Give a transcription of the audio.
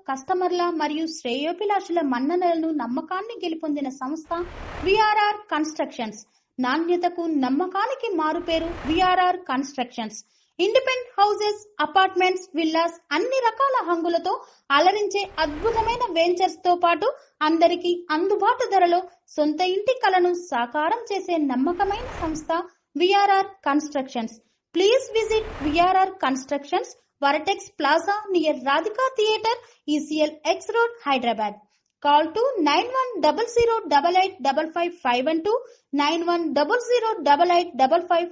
కస్టమర్ల మరియు శ్రేయోభిలాషుల మన్ననలను నమ్మకాన్ని గెలుపొందిన సంస్థ విఆర్ఆర్ కన్స్ట్రక్షన్స్. నాణ్యతకు నమ్మకానికి మారుపేరు VRR constructions. Independent houses, apartments, villas అన్ని రకాల హంగులతో అలరించే అద్భుతమైన వెంచర్స్ తో పాటు అందరికీ అందుబాటు ధరలో సొంత ఇంటి కలను సాకారం చేసే నమ్మకమైన సంస్థ VRR constructions. Please visit VRR Constructions, Varatex Plaza near Radhika Theatre, ECL X Road, Hyderabad. Call to 9100885551 91008855